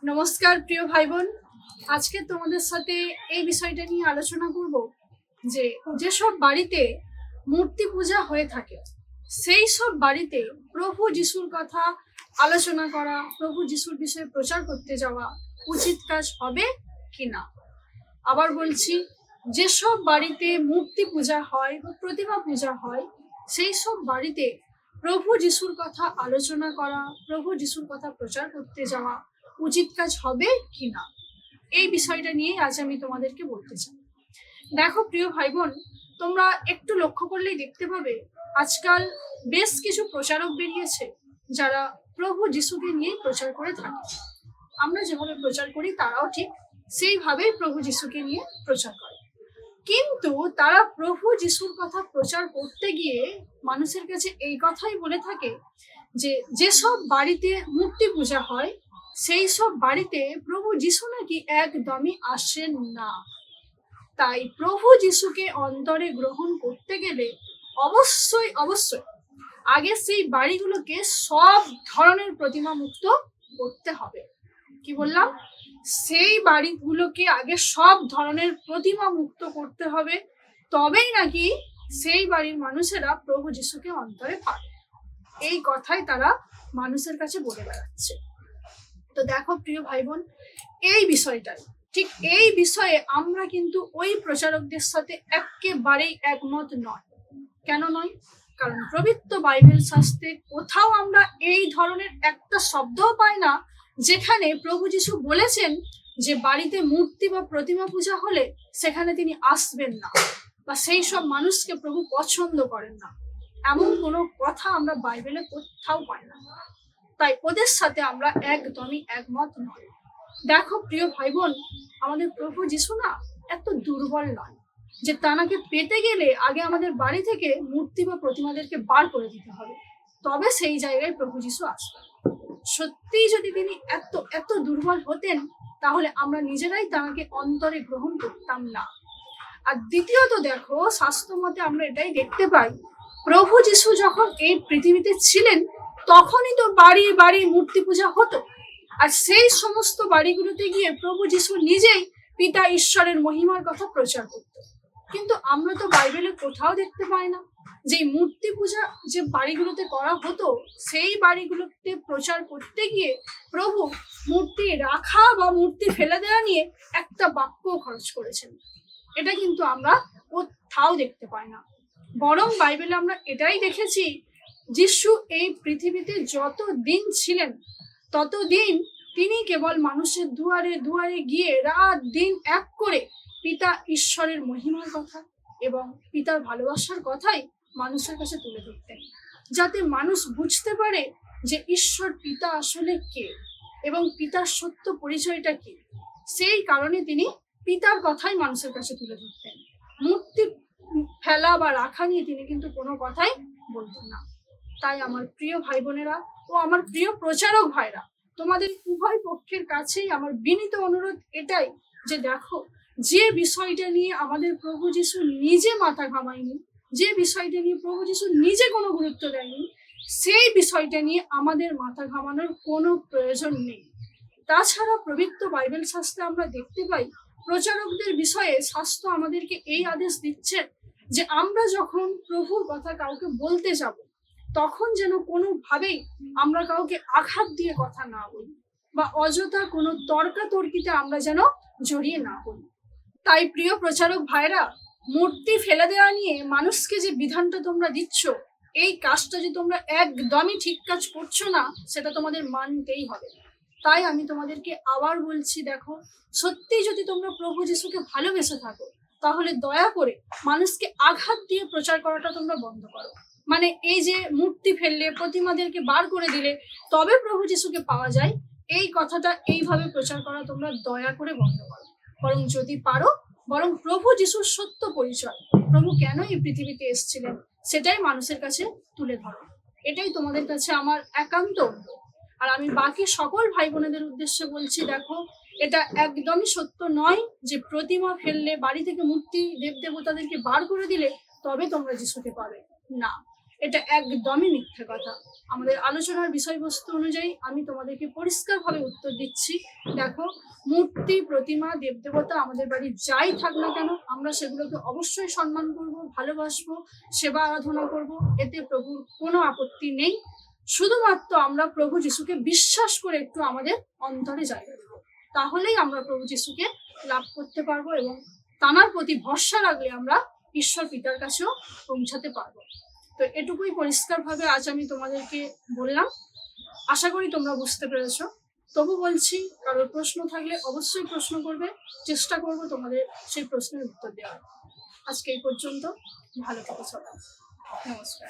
নমস্কার প্রিয় ভাই বোন, আজকে তোমাদের সাথে এই বিষয়টা নিয়ে আলোচনা করব যে যেসব বাড়িতে মূর্তি পূজা হয়ে থাকে সেই সব বাড়িতে প্রভু যিশুর কথা আলোচনা করা, প্রভু যিশুর বিষয়ে প্রচার করতে যাওয়া উচিত কাজ হবে কি না। আবার বলছি, যেসব বাড়িতে মূর্তি পূজা হয় বা প্রতিমা পূজা হয় সেই সব বাড়িতে প্রভু যিশুর কথা আলোচনা করা, প্রভু যিশুর কথা প্রচার করতে যাওয়া উচিত কাজ হবে কি না, এই বিষয়টা নিয়ে আজ আমি তোমাদেরকে বলতে চাই। দেখো প্রিয় ভাই বোন, তোমরা একটু লক্ষ্য করলেই দেখতে পাবে আজকাল বেশ কিছু প্রচারক বেরিয়েছে যারা প্রভু যিশুকে নিয়ে প্রচার করে থাকে। আমরা যেভাবে প্রচার করি তারাও ঠিক সেইভাবেই প্রভু যিশুকে নিয়ে প্রচার করে, কিন্তু তারা প্রভু যিশুর কথা প্রচার করতে গিয়ে মানুষের কাছে এই কথাই বলে থাকে যে যেসব বাড়িতে মূর্তি পূজা হয় সেই সব বাড়িতে প্রভু যিশু নাকি একদমই আসেন না। তাই প্রভু যিশুকে অন্তরে গ্রহণ করতে গেলে অবশ্যই অবশ্যই আগে সেই বাড়িগুলোকে সব ধরনের প্রতিমা মুক্ত করতে হবে। কি বললাম? সেই বাড়িগুলোকে আগে সব ধরনের প্রতিমা মুক্ত করতে হবে, তবেই নাকি সেই বাড়ির মানুষেরা প্রভু যিশুকে অন্তরে পাবে। এই কথাই তারা মানুষের কাছে বলে বেড়াচ্ছে। তো দেখো প্রিয় ভাই বোন, এই বিষয়টাই ঠিক এই বিষয়ে আমরা কিন্তু ওই প্রচারকদের সাথে একেবারেই একমত নয়। কেন নয়? কারণ পবিত্র বাইবেল শাস্ত্রে কোথাও আমরা এই ধরনের একটা শব্দও পাই না যেখানে প্রভু যিশু বলেছেন যে বাড়িতে মূর্তি বা প্রতিমা পূজা হলে সেখানে তিনি আসবেন না বা সেই সব মানুষকে প্রভু পছন্দ করেন না। এমন কোনো কথা আমরা বাইবেলে কোথাও পাই না। তাই ওদের সাথে আমরা একদমই একমত নয়। দেখো প্রিয় ভাই বোন, আমাদের প্রভু যিশু না এত দুর্বল নয় যে তানাকে পেতে গেলে আগে আমাদের বাড়ি থেকে মূর্তি বা প্রতিমাদেরকে বার করে দিতে হবে, তবে সেই জায়গায় প্রভু যিশু আসবেন। সত্যিই যদি তিনি এত এত দুর্বল হতেন তাহলে আমরা নিজেরাই তাকে অন্তরে গ্রহণ করতাম না। আর দ্বিতীয়ত দেখো, শাস্ত্র মতে আমরা এটাই দেখতে পাই, প্রভু যিশু যখন এই পৃথিবীতে ছিলেন তখনই তো বাড়ি বাড়ি মূর্তি পূজা হতো। আর সেই সমস্ত বাড়িগুলোতে গিয়ে প্রভু যিশু নিজেই পিতা ঈশ্বরের মহিমার কথা প্রচার করত। কিন্তু আমরা তো বাইবেলে কোথাও দেখতে পাই না যে মূর্তি পূজা যে বাড়িগুলোতে করা হতো সেই বাড়িগুলোতে প্রচার করতে গিয়ে প্রভু মূর্তি রাখা বা মূর্তি ফেলে দেওয়া নিয়ে একটা বাক্য খরচ করেছেন। এটা কিন্তু আমরা কোথাও দেখতে পাই না। বরং বাইবেলে আমরা এটাই দেখেছি, যিশু এই পৃথিবীতে যত দিন ছিলেন ততদিন তিনি কেবল মানুষের দুয়ারে দুয়ারে গিয়ে রাত দিন এক করে পিতা ঈশ্বরের মহিমার কথা এবং পিতার ভালোবাসার কথাই মানুষের কাছে তুলে ধরতেন, যাতে মানুষ বুঝতে পারে যে ঈশ্বর পিতা আসলে কে এবং পিতার সত্য পরিচয়টা কি। সেই কারণে তিনি পিতার কথাই মানুষের কাছে তুলে ধরতেন। মূর্তি ফেলা বা রাখা নিয়ে তিনি কিন্তু কোনো কথাই বলতেন না। তাই আমার প্রিয় ভাই বোনেরা ও আমার প্রিয় প্রচারক ভাইরা, তোমাদের উভয় পক্ষের কাছেই আমার বিনীত অনুরোধ এটাই যে দেখো, যে বিষয়টা নিয়ে আমাদের প্রভু যিশু নিজে মাথা ঘামায়নি, যে বিষয়টা নিয়ে প্রভু যিশু নিজে কোনো গুরুত্ব দেয়নি, সেই বিষয়টা নিয়ে আমাদের মাথা ঘামানোর কোনো প্রয়োজন নেই। তাছাড়া পবিত্র বাইবেল শাস্ত্রে আমরা দেখতে পাই প্রচারকদের বিষয়ে শাস্ত্র আমাদেরকে এই আদেশ দিচ্ছে যে আমরা যখন প্রভুর কথা কাউকে বলতে যাব তখন যেন কোনোভাবেই আমরা কাউকে আঘাত দিয়ে কথা না বলি বা অযথা কোনো তর্কাতর্কিতে আমরা যেন জড়িয়ে না পড়ি। তাই প্রিয় প্রচারক ভাইরা, মূর্তি ফেলে দেওয়া নিয়ে মানুষকে যে বিধানটা তোমরা দিচ্ছ, এই কাজটা যে তোমরা একদমই ঠিক কাজ করছো না সেটা তোমাদের মানতেই হবে। তাই আমি তোমাদেরকে আবার বলছি, দেখো, সত্যি যদি তোমরা প্রভু যিশুকে ভালোবেসে থাকো তাহলে দয়া করে মানুষকে আঘাত দিয়ে প্রচার করাটা তোমরা বন্ধ করো। মানে এই যে মূর্তি ফেললে, প্রতিমাদেরকে বার করে দিলে তবে প্রভু যিশুকে পাওয়া যায়, এই কথাটা এইভাবে প্রচার করা তোমরা দয়া করে বন্ধ করো। বরং যদি পারো, বরং প্রভু যিশুর সত্য পরিচয়, প্রভু কেন এই পৃথিবীতে এসেছিলেন, সেটাই মানুষের কাছে তুলে ধরো। এটাই তোমাদের কাছে আমার একান্ত অনুরোধ। আর আমি বাকি সকল ভাই বোনেদের উদ্দেশ্যে বলছি, দেখো, এটা একদমই সত্য নয় যে প্রতিমা ফেললে, বাড়ি থেকে মূর্তি দেবদেবতাদেরকে বার করে দিলে তবে তোমরা যিশুকে পাবে না। এটা একদমই মিথ্যে কথা। আমাদের আলোচনার বিষয়বস্তু অনুযায়ী আমি তোমাদেরকে পরিষ্কারভাবে উত্তর দিচ্ছি। দেখো, মূর্তি, প্রতিমা, দেবদেবতা আমাদের বাড়ি যাই থাক না কেন, আমরা সেগুলোকে অবশ্যই সম্মান করব, ভালোবাসবো, সেবা আরাধনা করব, এতে প্রভুর কোনো আপত্তি নেই। শুধুমাত্র আমরা প্রভু যিশুকে বিশ্বাস করে একটু আমাদের অন্তরে জায়গা দেব, তাহলেই আমরা প্রভু যিশুকে লাভ করতে পারবো এবং তাঁর প্রতি ভরসা রাখলে আমরা ঈশ্বর পিতার কাছেও পৌঁছাতে পারবো। তো এটুকুই পরিষ্কারভাবে আজ আমি তোমাদেরকে বললাম। আশা করি তোমরা বুঝতে পেরেছো। তবু বলছি, কারোর প্রশ্ন থাকলে অবশ্যই প্রশ্ন করবে, চেষ্টা করব তোমাদের সেই প্রশ্নের উত্তর দেওয়ার। আজকে এই পর্যন্ত। ভালো থেকো সবাই। নমস্কার।